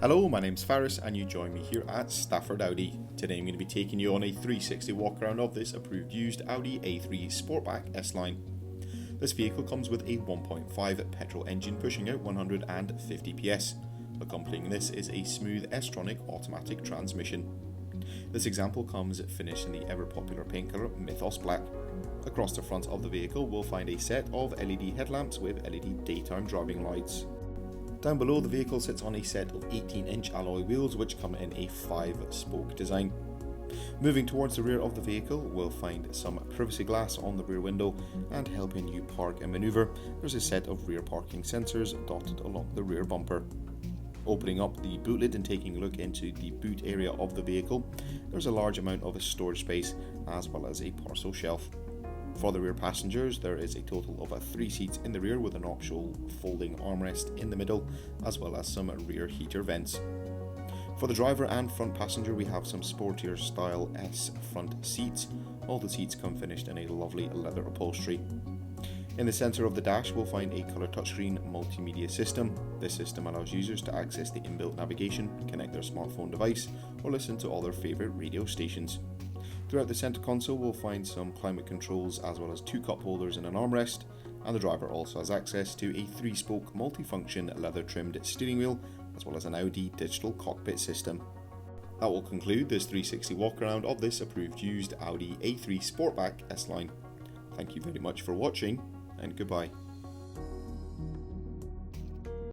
Hello, my name's Faris and you join me here at Stafford Audi. Today I'm going to be taking you on a 360 walk around of this approved used Audi A3 Sportback S-Line. This vehicle comes with a 1.5 petrol engine pushing out 150 PS. Accompanying this is a smooth S-tronic automatic transmission. This example comes finished in the ever popular paint colour Mythos black. Across the front of the vehicle we'll find a set of LED headlamps with LED daytime driving lights. Down below the vehicle sits on a set of 18-inch alloy wheels which come in a 5-spoke design. Moving towards the rear of the vehicle we'll find some privacy glass on the rear window, and helping you park and manoeuvre there's a set of rear parking sensors dotted along the rear bumper. Opening up the boot lid and taking a look into the boot area of the vehicle, there's a large amount of storage space as well as a parcel shelf. For the rear passengers, there is a total of 3 seats in the rear with an optional folding armrest in the middle, as well as some rear heater vents. For the driver and front passenger, we have some sportier style S front seats. All the seats come finished in a lovely leather upholstery. In the centre of the dash, we'll find a colour touchscreen multimedia system. This system allows users to access the inbuilt navigation, connect their smartphone device, or listen to all their favourite radio stations. Throughout the centre console we'll find some climate controls as well as 2 cup holders and an armrest, and the driver also has access to a 3-spoke multifunction leather trimmed steering wheel as well as an Audi digital cockpit system. That will conclude this 360 walk around of this approved used Audi A3 Sportback S-Line. Thank you very much for watching and goodbye.